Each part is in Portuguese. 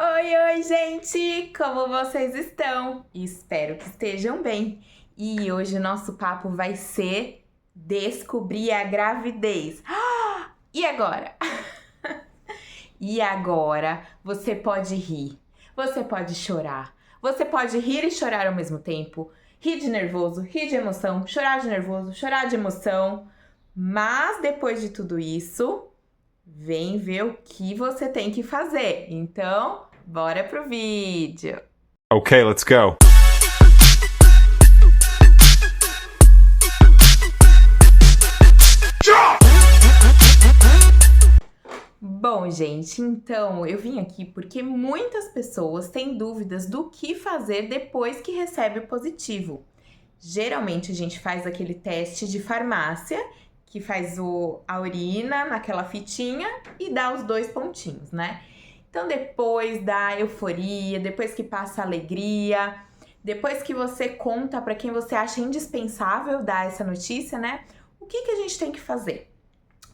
Oi, gente! Como vocês estão? Espero que estejam bem. E hoje o nosso papo vai ser descobrir a gravidez. E agora? E agora você pode rir, você pode chorar, você pode rir e chorar ao mesmo tempo, rir de nervoso, rir de emoção, chorar de nervoso, chorar de emoção. Mas depois de tudo isso, vem ver o que você tem que fazer. Então, bora pro vídeo. Okay, let's go. Bom, gente, então eu vim aqui porque muitas pessoas têm dúvidas do que fazer depois que recebe o positivo. Geralmente a gente faz aquele teste de farmácia, que faz a urina naquela fitinha e dá os 2 pontinhos, né? Então depois da euforia, depois que passa a alegria, depois que você conta para quem você acha indispensável dar essa notícia, né? O que a gente tem que fazer?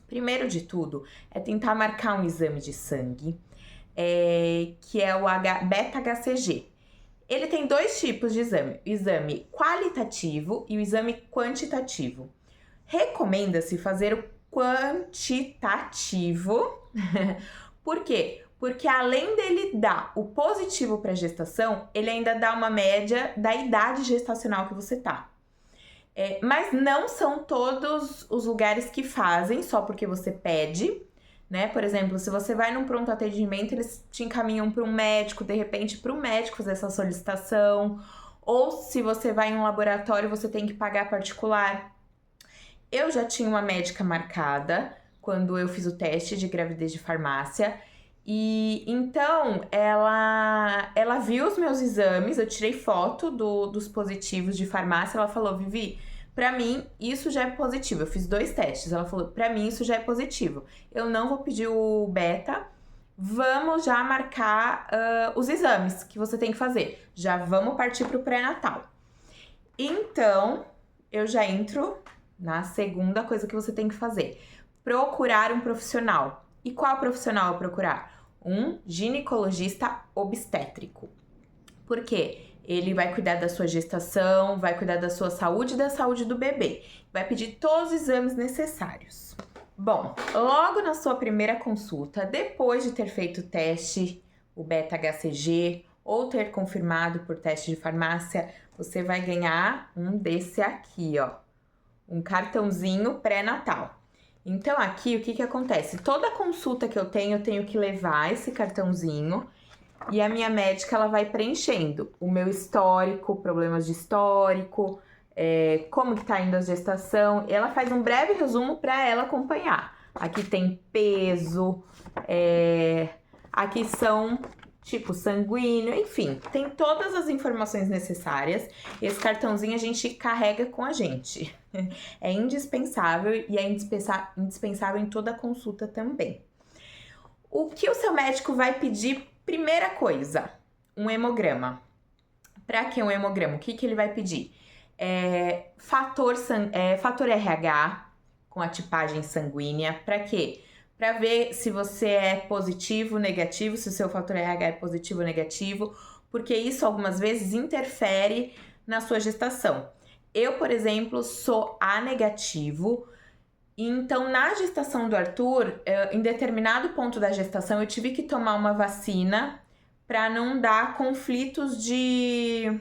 Primeiro de tudo, é tentar marcar um exame de sangue, que é o beta-HCG. Ele tem 2 tipos de exame, o exame qualitativo e o exame quantitativo. Recomenda-se fazer o quantitativo. Por quê? Porque além dele dar o positivo para gestação, ele ainda dá uma média da idade gestacional que você tá. Mas não são todos os lugares que fazem, só porque você pede, né? Por exemplo, se você vai num pronto atendimento, eles te encaminham para um médico, de repente, para o médico fazer essa solicitação. Ou se você vai em um laboratório, você tem que pagar particular. Eu já tinha uma médica marcada quando eu fiz o teste de gravidez de farmácia. E então ela viu os meus exames, eu tirei foto dos positivos de farmácia. Ela falou: Vivi, pra mim isso já é positivo. Eu fiz 2 testes. Ela falou: pra mim isso já é positivo. Eu não vou pedir o beta. Vamos já marcar os exames que você tem que fazer. Já vamos partir pro pré-natal. Então eu já entro na segunda coisa que você tem que fazer: procurar um profissional. E qual profissional procurar? Um ginecologista obstétrico. Por quê? Ele vai cuidar da sua gestação, vai cuidar da sua saúde e da saúde do bebê. Vai pedir todos os exames necessários. Bom, logo na sua primeira consulta, depois de ter feito o teste, o beta-HCG, ou ter confirmado por teste de farmácia, você vai ganhar um desse aqui, ó. Um cartãozinho pré-natal. Então, aqui, o que acontece? Toda consulta que eu tenho que levar esse cartãozinho e a minha médica, ela vai preenchendo o meu histórico, problemas de histórico, como que tá indo a gestação. Ela faz um breve resumo para ela acompanhar. Aqui tem peso, aqui são tipo sanguíneo, enfim, tem todas as informações necessárias. Esse cartãozinho a gente carrega com a gente. É indispensável e é indispensável em toda consulta também. O que o seu médico vai pedir? Primeira coisa, um hemograma. Para que um hemograma? O que ele vai pedir? Fator RH com a tipagem sanguínea. Para quê? Para ver se você é positivo ou negativo, se o seu fator RH é positivo ou negativo, porque isso algumas vezes interfere na sua gestação. Eu, por exemplo, sou A negativo, então na gestação do Arthur, em determinado ponto da gestação, eu tive que tomar uma vacina para não dar conflitos de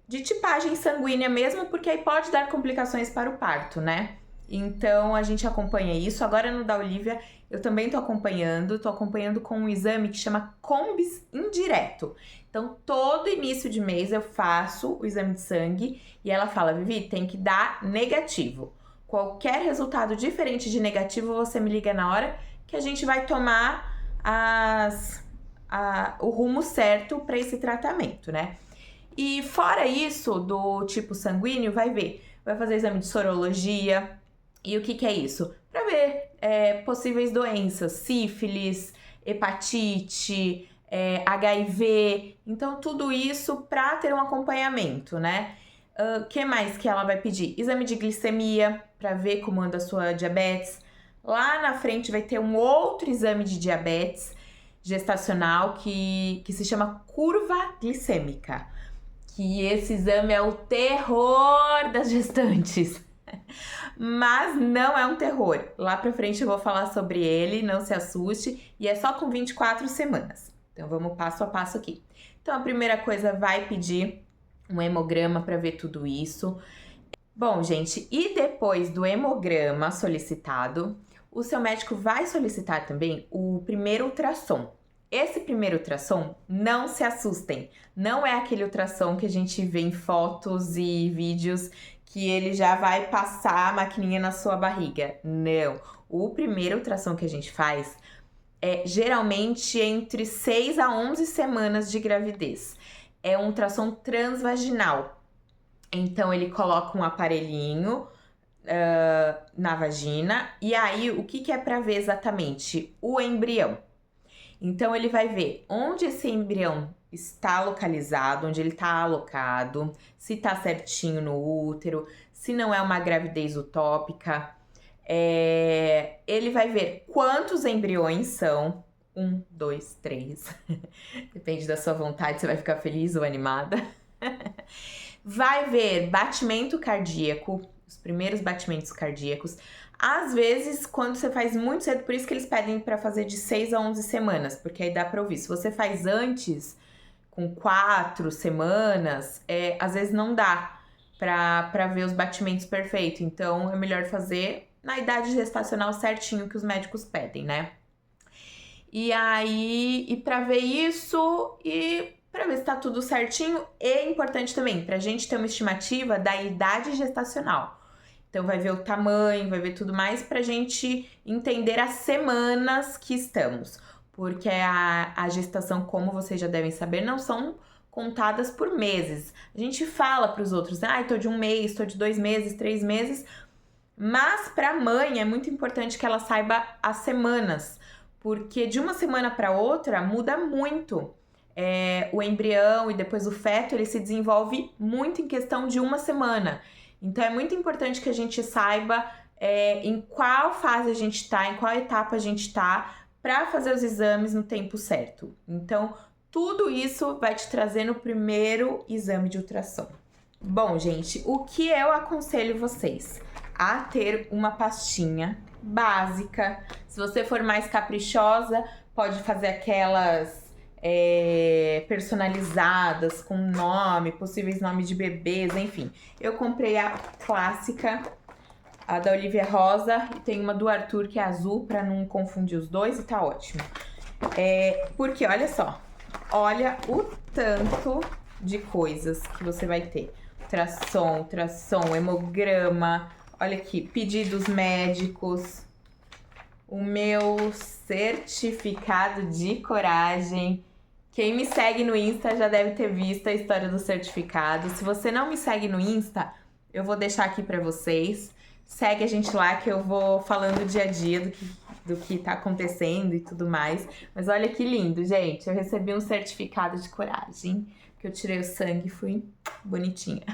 tipagem sanguínea mesmo, porque aí pode dar complicações para o parto, né? Então a gente acompanha isso. Agora no da Olivia eu também tô acompanhando com um exame que chama Combis indireto. Então todo início de mês eu faço o exame de sangue e ela fala: Vivi, tem que dar negativo. Qualquer resultado diferente de negativo, você me liga na hora que a gente vai tomar o rumo certo para esse tratamento, né? E fora isso, do tipo sanguíneo, vai fazer exame de sorologia. E o que é isso? Para ver possíveis doenças, sífilis, hepatite, HIV. Então, tudo isso para ter um acompanhamento, né? O que mais que ela vai pedir? Exame de glicemia, para ver como anda a sua diabetes. Lá na frente vai ter um outro exame de diabetes. gestacional que se chama curva glicêmica. Que esse exame é o terror das gestantes. Mas não é um terror. Lá pra frente eu vou falar sobre ele, não se assuste. E é só com 24 semanas. Então vamos passo a passo aqui. Então a primeira coisa, vai pedir um hemograma para ver tudo isso. Bom, gente, e depois do hemograma solicitado, o seu médico vai solicitar também o primeiro ultrassom. Esse primeiro ultrassom, não se assustem, não é aquele ultrassom que a gente vê em fotos e vídeos que ele já vai passar a maquininha na sua barriga. Não, o primeiro ultrassom que a gente faz é geralmente entre 6 a 11 semanas de gravidez. É um ultrassom transvaginal. Então, ele coloca um aparelhinho na vagina e aí o que é para ver exatamente? O embrião. Então, ele vai ver onde esse embrião está localizado, onde ele está alocado, se está certinho no útero, se não é uma gravidez utópica. Ele vai ver quantos embriões são. 1, 2, 3. Depende da sua vontade, você vai ficar feliz ou animada. Vai ver batimento cardíaco, os primeiros batimentos cardíacos. Às vezes, quando você faz muito cedo, por isso que eles pedem para fazer de 6 a 11 semanas, porque aí dá para ouvir. Se você faz antes, com 4 semanas, às vezes não dá para ver os batimentos perfeitos. Então, é melhor fazer na idade gestacional certinho que os médicos pedem, né? E aí, para ver isso e para ver se tá tudo certinho, é importante também pra gente ter uma estimativa da idade gestacional. Então, vai ver o tamanho, vai ver tudo mais pra gente entender as semanas que estamos. Porque a gestação, como vocês já devem saber, não são contadas por meses. A gente fala pros outros, tô de 1 mês, tô de 2 meses, 3 meses. Mas pra mãe é muito importante que ela saiba as semanas. Porque de uma semana para outra muda muito. O embrião e depois o feto, ele se desenvolve muito em questão de 1 semana. Então, é muito importante que a gente saiba em qual fase a gente tá, em qual etapa a gente tá, para fazer os exames no tempo certo. Então, tudo isso vai te trazer no primeiro exame de ultrassom. Bom, gente, o que eu aconselho vocês? A ter uma pastinha básica. Se você for mais caprichosa, pode fazer aquelas personalizadas com nome, possíveis nomes de bebês, enfim. Eu comprei a clássica, a da Olivia Rosa, e tem uma do Arthur que é azul, pra não confundir os dois, e tá ótimo. Porque, olha só, olha o tanto de coisas que você vai ter. Ultrassom, hemograma, olha aqui, pedidos médicos, o meu certificado de coragem. Quem me segue no Insta já deve ter visto a história do certificado. Se você não me segue no Insta, eu vou deixar aqui pra vocês. Segue a gente lá que eu vou falando dia a dia do que tá acontecendo e tudo mais. Mas olha que lindo, gente. Eu recebi um certificado de coragem, que eu tirei o sangue e fui bonitinha.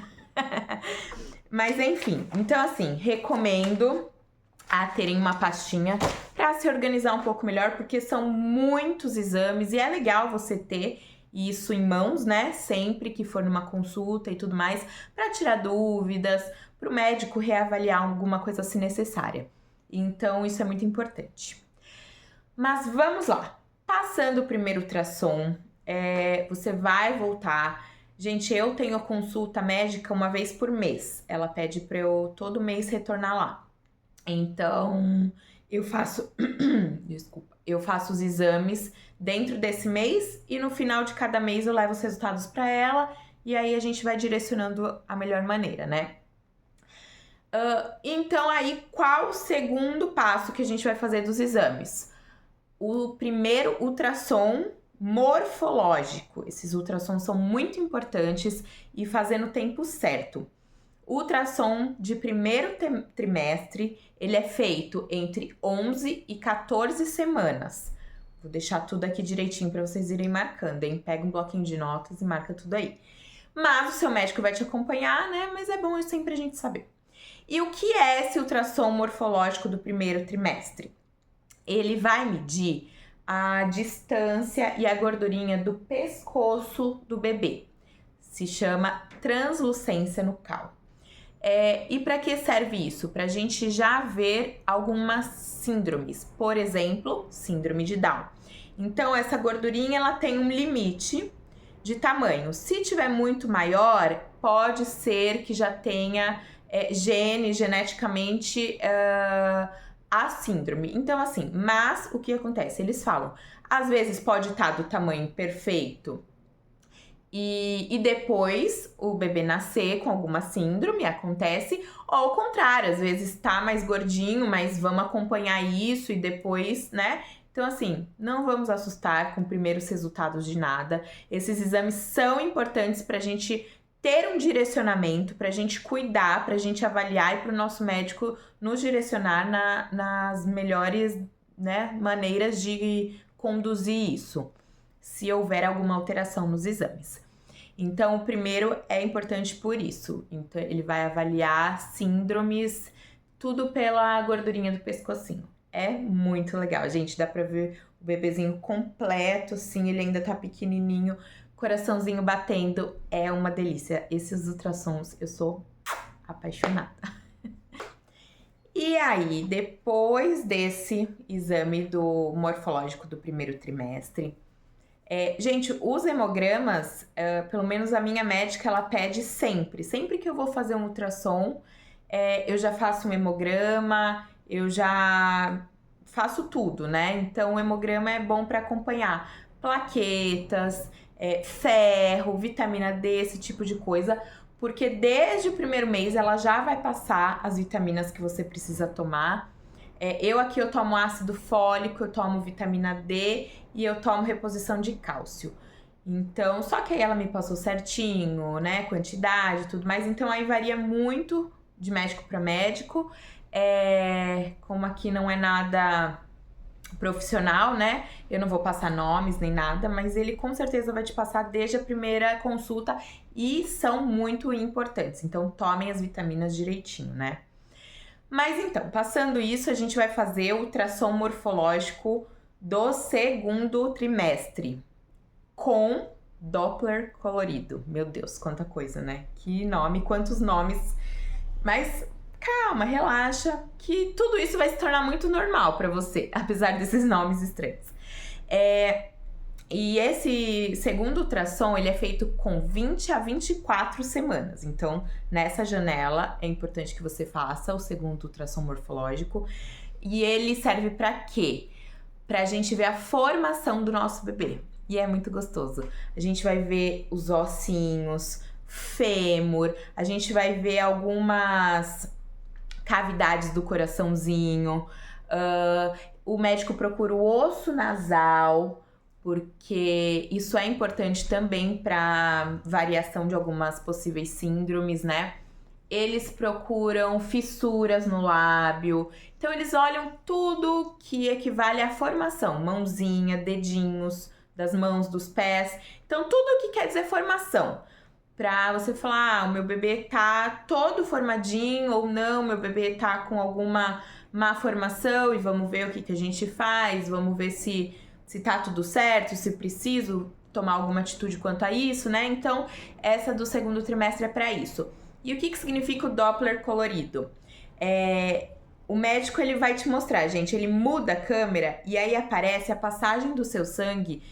Mas enfim, então assim, recomendo a terem uma pastinha para se organizar um pouco melhor, porque são muitos exames e é legal você ter isso em mãos, né? Sempre que for numa consulta e tudo mais, para tirar dúvidas, para o médico reavaliar alguma coisa se necessária. Então, isso é muito importante. Mas vamos lá. Passando o primeiro ultrassom, você vai voltar. Gente, eu tenho consulta médica 1 vez por mês. Ela pede para eu todo mês retornar lá. Então, eu faço eu faço os exames dentro desse mês e no final de cada mês eu levo os resultados para ela e aí a gente vai direcionando a melhor maneira, né? Então, aí, qual o segundo passo que a gente vai fazer dos exames? O primeiro, ultrassom morfológico. Esses ultrassons são muito importantes e fazer no tempo certo. O ultrassom de primeiro trimestre, ele é feito entre 11 e 14 semanas. Vou deixar tudo aqui direitinho para vocês irem marcando, hein? Pega um bloquinho de notas e marca tudo aí. Mas o seu médico vai te acompanhar, né? Mas é bom sempre a gente saber. E o que é esse ultrassom morfológico do primeiro trimestre? Ele vai medir a distância e a gordurinha do pescoço do bebê. Se chama translucência nucal. E para que serve isso? Para a gente já ver algumas síndromes, por exemplo, síndrome de Down. Então, essa gordurinha ela tem um limite de tamanho. Se tiver muito maior, pode ser que já tenha geneticamente a síndrome. Então, assim, mas o que acontece? Eles falam, às vezes pode estar do tamanho perfeito e depois o bebê nascer com alguma síndrome, acontece, ou ao contrário, às vezes tá mais gordinho, mas vamos acompanhar isso e depois, né? Então, assim, não vamos assustar com primeiros resultados de nada. Esses exames são importantes pra gente ter um direcionamento, pra gente cuidar, pra gente avaliar e pro nosso médico nos direcionar nas melhores, né, maneiras de conduzir isso, se houver alguma alteração nos exames. Então, o primeiro é importante por isso. Então, ele vai avaliar síndromes, tudo pela gordurinha do pescocinho. É muito legal, gente. Dá pra ver o bebezinho completo, assim, ele ainda tá pequenininho, coraçãozinho batendo. É uma delícia. Esses ultrassons, eu sou apaixonada. E aí, depois desse exame do morfológico do primeiro trimestre, gente, os hemogramas, pelo menos a minha médica, ela pede sempre. Sempre que eu vou fazer um ultrassom, eu já faço um hemograma, eu já faço tudo, né? Então, o hemograma é bom para acompanhar plaquetas, ferro, vitamina D, esse tipo de coisa, porque desde o primeiro mês ela já vai passar as vitaminas que você precisa tomar. Eu tomo ácido fólico, eu tomo vitamina D e eu tomo reposição de cálcio. Então, só que aí ela me passou certinho, né, quantidade e tudo mais. Então, aí varia muito de médico para médico. Como aqui não é nada profissional, né, eu não vou passar nomes nem nada, mas ele com certeza vai te passar desde a primeira consulta e são muito importantes. Então, tomem as vitaminas direitinho, né? Mas então, passando isso, a gente vai fazer o ultrassom morfológico do segundo trimestre com Doppler colorido. Meu Deus, quanta coisa, né? Que nome, quantos nomes. Mas calma, relaxa, que tudo isso vai se tornar muito normal para você, apesar desses nomes estranhos. E esse segundo ultrassom, ele é feito com 20 a 24 semanas. Então, nessa janela, é importante que você faça o segundo ultrassom morfológico. E ele serve para quê? Pra gente ver a formação do nosso bebê. E é muito gostoso. A gente vai ver os ossinhos, fêmur, a gente vai ver algumas cavidades do coraçãozinho. O médico procura o osso nasal, porque isso é importante também para variação de algumas possíveis síndromes, né? Eles procuram fissuras no lábio. Então, eles olham tudo que equivale à formação. Mãozinha, dedinhos das mãos, dos pés. Então, tudo que quer dizer formação. Pra você falar, o meu bebê tá todo formadinho ou não, meu bebê tá com alguma má formação e vamos ver o que a gente faz, vamos ver se tá tudo certo, se preciso tomar alguma atitude quanto a isso, né? Então, essa do segundo trimestre é para isso. E o que significa o Doppler colorido? O médico, ele vai te mostrar, gente, ele muda a câmera e aí aparece a passagem do seu sangue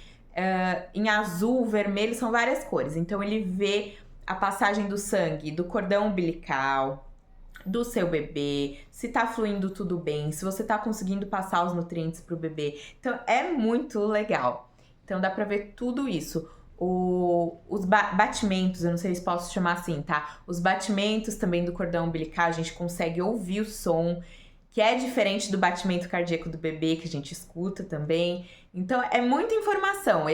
em azul, vermelho, são várias cores. Então, ele vê a passagem do sangue do cordão umbilical, do seu bebê, se tá fluindo tudo bem, se você tá conseguindo passar os nutrientes pro bebê. Então, é muito legal. Então, dá pra ver tudo isso. Os batimentos, eu não sei se posso chamar assim, tá? Os batimentos também do cordão umbilical, a gente consegue ouvir o som, que é diferente do batimento cardíaco do bebê, que a gente escuta também. Então, é muita informação.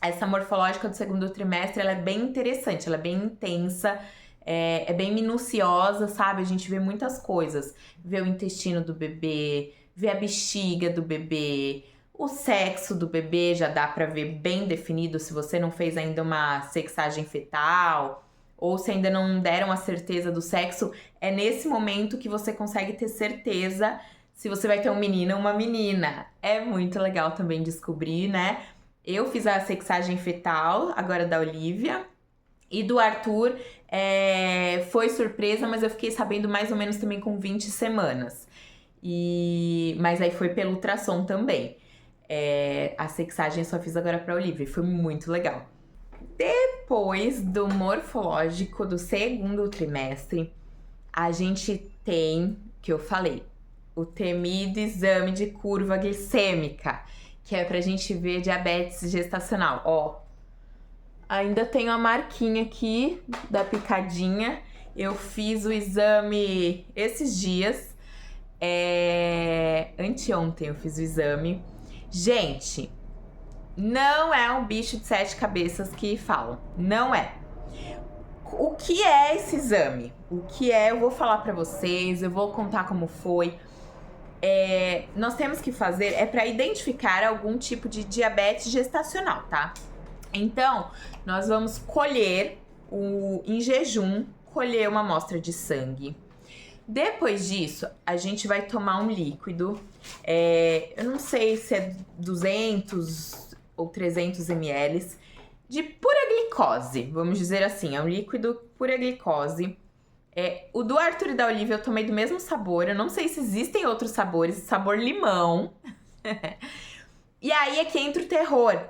Essa morfológica do segundo trimestre, ela é bem interessante, ela é bem intensa, é bem minuciosa, sabe? A gente vê muitas coisas. Vê o intestino do bebê, vê a bexiga do bebê, o sexo do bebê já dá pra ver bem definido se você não fez ainda uma sexagem fetal ou se ainda não deram a certeza do sexo. É nesse momento que você consegue ter certeza se você vai ter um menino ou uma menina. É muito legal também descobrir, né? Eu fiz a sexagem fetal, agora da Olivia. E do Arthur, foi surpresa, mas eu fiquei sabendo mais ou menos também com 20 semanas. Mas aí foi pelo ultrassom também. A sexagem eu só fiz agora pra Olivia, foi muito legal. Depois do morfológico do segundo trimestre, a gente tem, que eu falei, o temido exame de curva glicêmica, que é pra gente ver diabetes gestacional. Ó, ainda tenho a marquinha aqui da picadinha. Eu fiz o exame esses dias. Anteontem eu fiz o exame. Gente, não é um bicho de 7 cabeças que falam. Não é. O que é esse exame? O que é? Eu vou falar pra vocês, eu vou contar como foi. Nós temos que fazer, para identificar algum tipo de diabetes gestacional, tá? Então, nós vamos colher, em jejum, colher uma amostra de sangue. Depois disso, a gente vai tomar um líquido, eu não sei se é 200 ou 300 ml, de pura glicose, vamos dizer assim, é um líquido pura glicose. O do Arthur e da Olivia eu tomei do mesmo sabor, eu não sei se existem outros sabores, sabor limão. E aí é que entra o terror.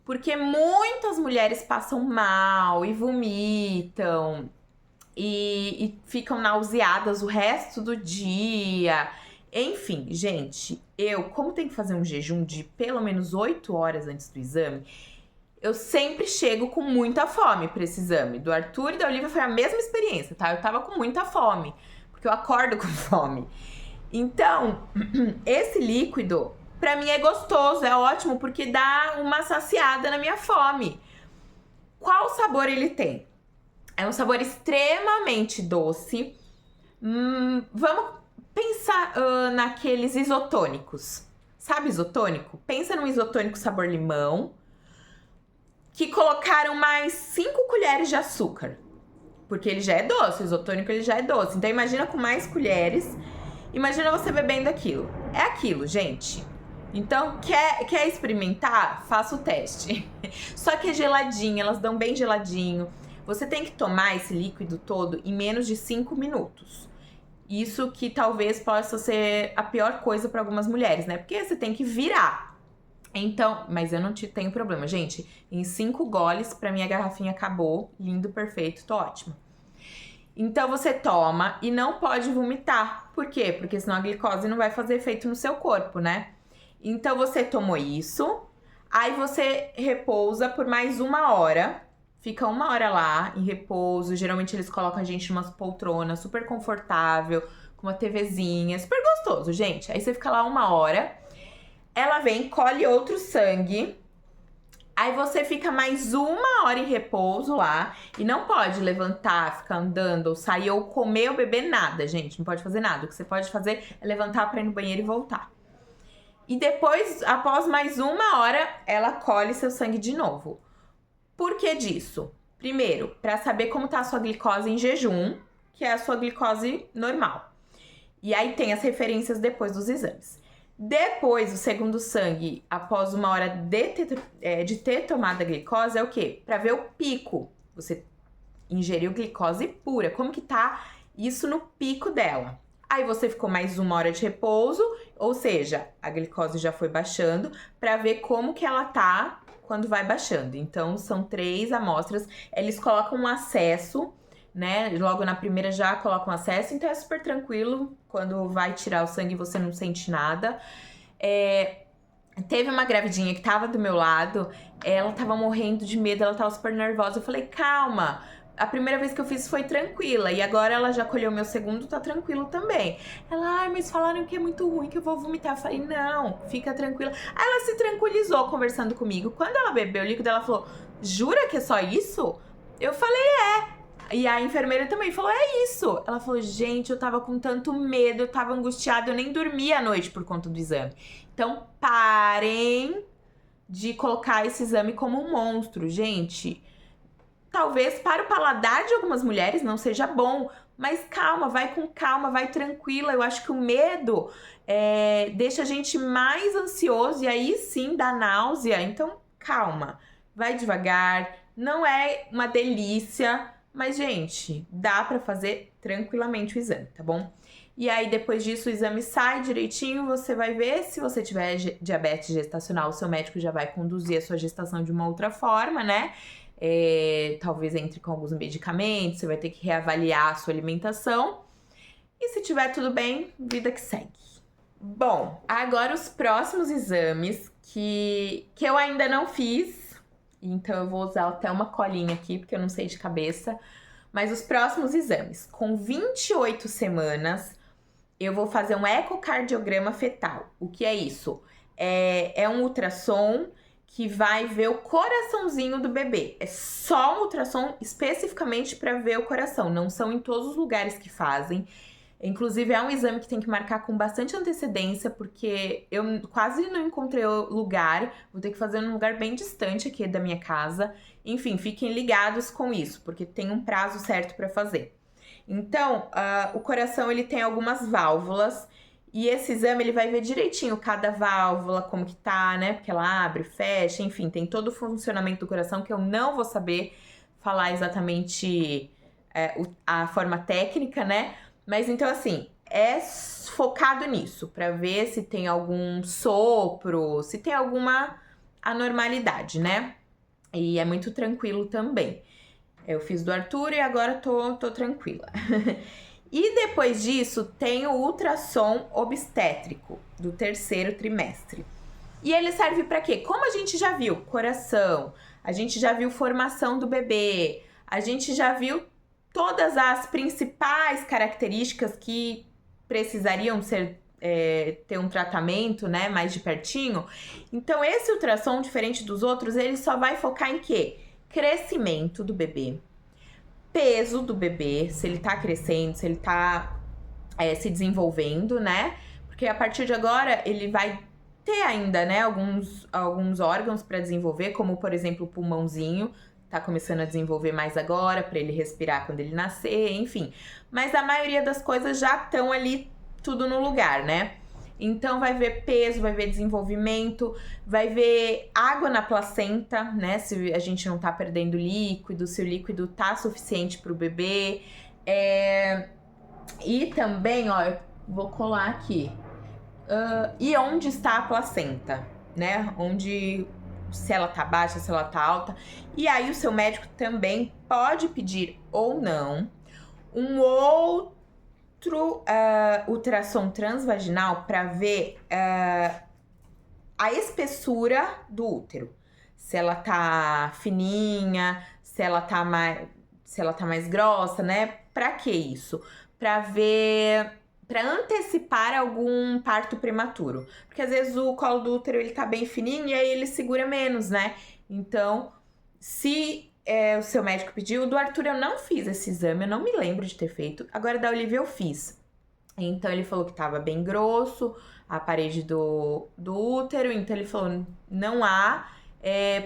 Porque muitas mulheres passam mal e vomitam e ficam nauseadas o resto do dia. Enfim, gente, como tenho que fazer um jejum de pelo menos 8 horas antes do exame, eu sempre chego com muita fome para esse exame. Do Arthur e da Olivia foi a mesma experiência, tá? Eu tava com muita fome, porque eu acordo com fome. Então, esse líquido, pra mim é gostoso, é ótimo, porque dá uma saciada na minha fome. Qual sabor ele tem? É um sabor extremamente doce. Vamos pensar naqueles isotônicos. Sabe isotônico? Pensa num isotônico sabor limão, que colocaram mais 5 colheres de açúcar. Porque ele já é doce, o isotônico ele já é doce. Então imagina com mais colheres, imagina você bebendo aquilo. É aquilo, gente. Então, quer experimentar? Faça o teste. Só que é geladinho, elas dão bem geladinho. Você tem que tomar esse líquido todo em menos de 5 minutos. Isso que talvez possa ser a pior coisa para algumas mulheres, né? Porque você tem que virar. Então, mas eu não tenho problema, gente. Em 5 goles, pra mim a garrafinha acabou. Lindo, perfeito, tô ótima. Então você toma e não pode vomitar. Por quê? Porque senão a glicose não vai fazer efeito no seu corpo, né? Então você tomou isso, aí você repousa por mais 1 hora. Fica 1 hora lá em repouso. Geralmente eles colocam a gente em umas poltronas super confortável, com uma TVzinha, super gostoso, gente. Aí você fica lá 1 hora. Ela vem, colhe outro sangue. Aí você fica mais 1 hora em repouso lá. E não pode levantar, ficar andando, ou sair, ou comer, ou beber nada, gente. Não pode fazer nada. O que você pode fazer é levantar pra ir no banheiro e voltar. E depois, após mais 1 hora, ela colhe seu sangue de novo. Por que disso? Primeiro, pra saber como tá a sua glicose em jejum, que é a sua glicose normal. E aí tem as referências depois dos exames. Depois, o segundo sangue, após 1 hora de ter tomado a glicose, é o quê? Pra ver o pico. Você ingeriu glicose pura. Como que tá isso no pico dela? Aí você ficou mais 1 hora de repouso, ou seja, a glicose já foi baixando, pra ver como que ela tá quando vai baixando. Então, são 3 amostras. Eles colocam um acesso, né? Logo na primeira já colocam acesso, então é super tranquilo. Quando vai tirar o sangue, você não sente nada. Teve uma gravidinha que tava do meu lado, ela tava morrendo de medo, ela tava super nervosa. Eu falei, calma, a primeira vez que eu fiz foi tranquila, e agora ela já colheu meu segundo, tá tranquilo também. Ela, mas falaram que é muito ruim, que eu vou vomitar. Eu falei, não, fica tranquila. Aí ela se tranquilizou conversando comigo. Quando ela bebeu o líquido, ela falou, jura que é só isso? Eu falei, E a enfermeira também falou, é isso. Ela falou, gente, eu tava com tanto medo, eu tava angustiada, eu nem dormi à noite por conta do exame. Então, parem de colocar esse exame como um monstro, gente. Talvez para o paladar de algumas mulheres não seja bom, Mas calma, vai com calma, vai tranquila. Eu acho que o medo deixa a gente mais ansioso e aí sim dá náusea. Então, calma, vai devagar. Não é uma delícia, mas, gente, dá pra fazer tranquilamente o exame, tá bom? E aí, depois disso, o exame sai direitinho, você vai ver se você tiver diabetes gestacional, o seu médico já vai conduzir a sua gestação de uma outra forma, né? Talvez entre com alguns medicamentos, você vai ter que reavaliar a sua alimentação. E se tiver tudo bem, vida que segue. Bom, agora os próximos exames que eu ainda não fiz, então eu vou usar até uma colinha aqui, porque eu não sei de cabeça. Mas os próximos exames, com 28 semanas, eu vou fazer um ecocardiograma fetal. O que é isso? É um ultrassom que vai ver o coraçãozinho do bebê. É só um ultrassom especificamente para ver o coração. Não são em todos os lugares que fazem. Inclusive, é um exame que tem que marcar com bastante antecedência, porque eu quase não encontrei lugar. Vou ter que fazer num lugar bem distante aqui da minha casa. Enfim, fiquem ligados com isso, porque tem um prazo certo para fazer. Então, o coração ele tem algumas válvulas e esse exame ele vai ver direitinho cada válvula, como que tá, né? Porque ela abre, fecha, enfim, tem todo o funcionamento do coração que eu não vou saber falar exatamente a forma técnica, né? Mas então, assim, é focado nisso, para ver se tem algum sopro, se tem alguma anormalidade, né? E é muito tranquilo também. Eu fiz do Arthur e agora tô tranquila. E depois disso, tem o ultrassom obstétrico do 3º trimestre. E ele serve para quê? Como a gente já viu coração, a gente já viu formação do bebê, a gente já viu todas as principais características que precisariam ter um tratamento, né, mais de pertinho. Então, esse ultrassom, diferente dos outros, ele só vai focar em quê? Crescimento do bebê, peso do bebê, se ele tá crescendo, se ele tá se desenvolvendo, né? Porque a partir de agora ele vai ter ainda, né, alguns órgãos para desenvolver, como por exemplo o pulmãozinho, tá começando a desenvolver mais agora para ele respirar quando ele nascer, enfim. Mas a maioria das coisas já estão ali tudo no lugar, né? Então, vai ver peso, vai ver desenvolvimento, vai ver água na placenta, né? Se a gente não tá perdendo líquido, se o líquido tá suficiente pro bebê. E também, ó, eu vou colar aqui. E onde está a placenta, né? Se ela tá baixa, se ela tá alta. E aí, o seu médico também pode pedir ou não um outro ultrassom transvaginal para ver a espessura do útero. Se ela tá fininha, se ela tá mais grossa, né? Pra que isso? Pra antecipar algum parto prematuro. Porque às vezes o colo do útero ele tá bem fininho e aí ele segura menos, né? Então, se o seu médico pediu, do Arthur eu não fiz esse exame, eu não me lembro de ter feito. Agora da Olivia eu fiz. Então ele falou que tava bem grosso a parede do útero, então ele falou não há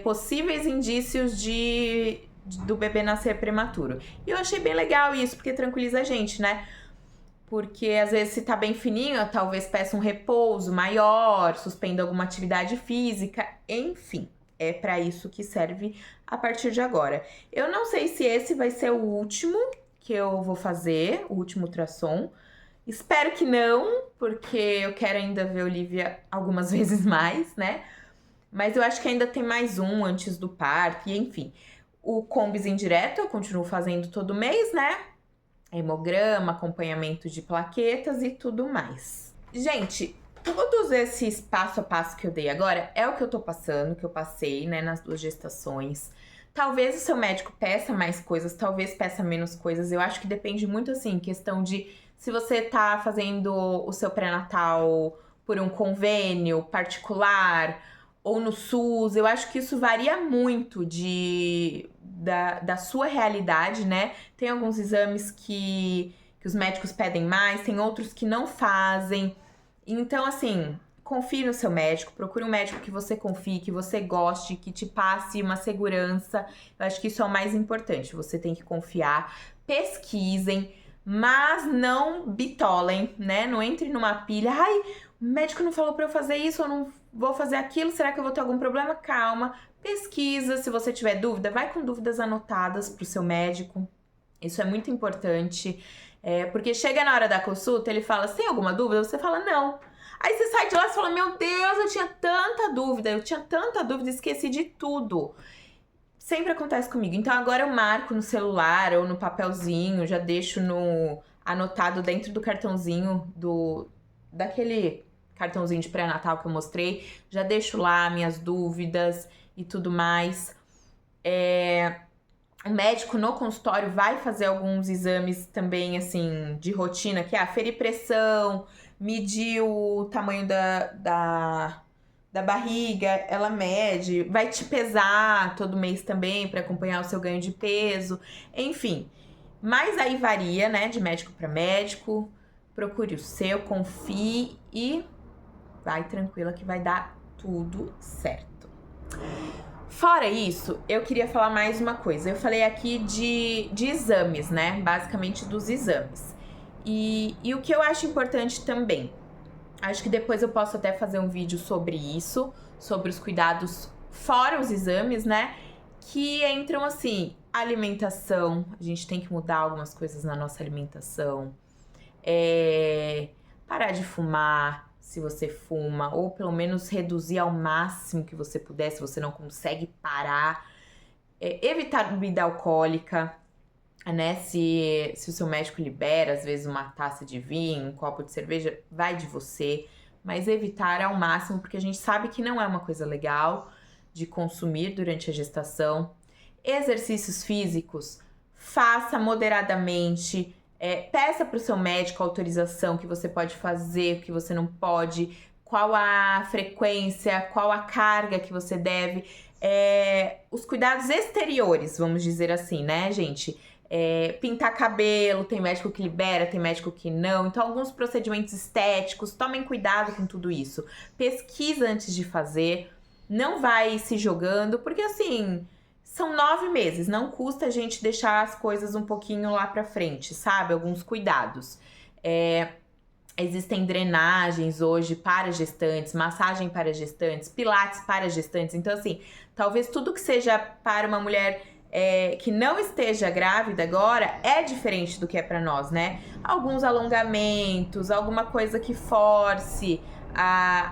possíveis indícios do bebê nascer prematuro. E eu achei bem legal isso, porque tranquiliza a gente, né? Porque às vezes se tá bem fininho, talvez peça um repouso maior, suspenda alguma atividade física, enfim. É para isso que serve a partir de agora. Eu não sei se esse vai ser o último que eu vou fazer, o último ultrassom. Espero que não, porque eu quero ainda ver a Olivia algumas vezes mais, né? Mas eu acho que ainda tem mais um antes do parto, e enfim. O Combis indireto eu continuo fazendo todo mês, né? Hemograma, acompanhamento de plaquetas e tudo mais. Gente, todos esses passo a passo que eu dei agora é o que eu tô passando, que eu passei, né, nas 2 gestações. Talvez o seu médico peça mais coisas, talvez peça menos coisas. Eu acho que depende muito, assim, questão de se você tá fazendo o seu pré-natal por um convênio particular ou no SUS. Eu acho que isso varia muito da sua realidade, né? Tem alguns exames que os médicos pedem mais, tem outros que não fazem. Então, assim, confie no seu médico, procure um médico que você confie, que você goste, que te passe uma segurança. Eu acho que isso é o mais importante, você tem que confiar. Pesquisem, mas não bitolem, né? Não entre numa pilha. Ai, o médico não falou pra eu fazer isso, eu não vou fazer aquilo, será que eu vou ter algum problema? Calma, pesquisa, se você tiver dúvida, vai com dúvidas anotadas pro seu médico. Isso é muito importante, porque chega na hora da consulta, ele fala, você tem alguma dúvida? Você fala, não. Aí você sai de lá e fala, meu Deus, eu tinha tanta dúvida, esqueci de tudo. Sempre acontece comigo. Então agora eu marco no celular ou no papelzinho, já deixo anotado dentro do cartãozinho daquele cartãozinho de pré-natal que eu mostrei, já deixo lá minhas dúvidas e tudo mais. O médico no consultório vai fazer alguns exames também, assim, de rotina, que é aferir pressão, medir o tamanho da barriga, ela mede, vai te pesar todo mês também para acompanhar o seu ganho de peso, enfim. Mas aí varia, né, de médico para médico. Procure o seu, confie e vai tranquila que vai dar tudo certo. Fora isso, eu queria falar mais uma coisa. Eu falei aqui de exames, né? Basicamente dos exames. E o que eu acho importante também, acho que depois eu posso até fazer um vídeo sobre isso, sobre os cuidados fora os exames, né? Que entram assim, alimentação, a gente tem que mudar algumas coisas na nossa alimentação. Parar de fumar, se você fuma, ou pelo menos reduzir ao máximo que você puder, se você não consegue parar. Evitar bebida alcoólica, né? Se o seu médico libera, às vezes, uma taça de vinho, um copo de cerveja, vai de você. Mas evitar ao máximo, porque a gente sabe que não é uma coisa legal de consumir durante a gestação. Exercícios físicos, faça moderadamente. Peça para o seu médico a autorização que você pode fazer, que você não pode, qual a frequência, qual a carga que você deve. Os cuidados exteriores, vamos dizer assim, né, gente? Pintar cabelo, tem médico que libera, tem médico que não. Então, alguns procedimentos estéticos, tomem cuidado com tudo isso. Pesquisa antes de fazer, não vai se jogando, porque assim, são 9 meses, não custa a gente deixar as coisas um pouquinho lá pra frente, sabe? Alguns cuidados. Existem drenagens hoje para gestantes, massagem para gestantes, pilates para gestantes. Então, assim, talvez tudo que seja para uma mulher que não esteja grávida agora é diferente do que é para nós, né? Alguns alongamentos, alguma coisa que force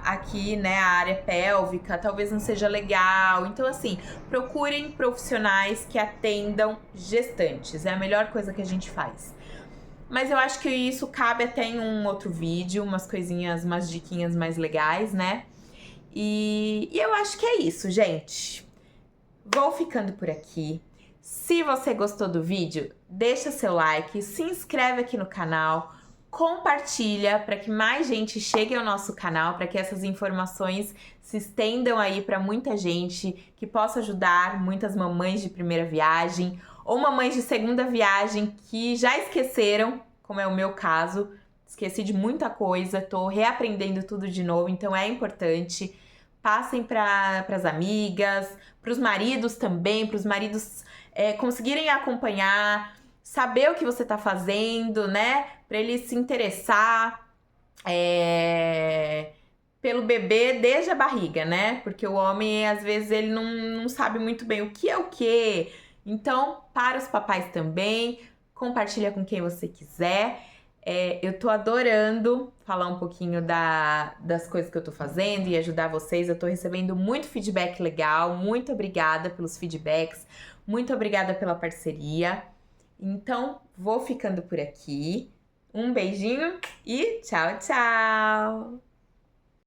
aqui, né, a área pélvica, talvez não seja legal. Então, assim, procurem profissionais que atendam gestantes. É a melhor coisa que a gente faz. Mas eu acho que isso cabe até em um outro vídeo, umas coisinhas, umas diquinhas mais legais, né? E eu acho que é isso, gente. Vou ficando por aqui. Se você gostou do vídeo, deixa seu like, se inscreve aqui no canal, compartilha para que mais gente chegue ao nosso canal, para que essas informações se estendam aí para muita gente, que possa ajudar muitas mamães de primeira viagem ou mamães de segunda viagem que já esqueceram, como é o meu caso. Esqueci de muita coisa, tô reaprendendo tudo de novo, então é importante. Passem para as amigas, para os maridos também, para os maridos conseguirem acompanhar, saber o que você tá fazendo, né? Para ele se interessar pelo bebê desde a barriga, né? Porque o homem, às vezes, ele não sabe muito bem o que é o quê. Então, para os papais também, compartilha com quem você quiser. Eu tô adorando falar um pouquinho das coisas que eu tô fazendo e ajudar vocês. Eu tô recebendo muito feedback legal. Muito obrigada pelos feedbacks. Muito obrigada pela parceria. Então, vou ficando por aqui. Um beijinho e tchau, tchau!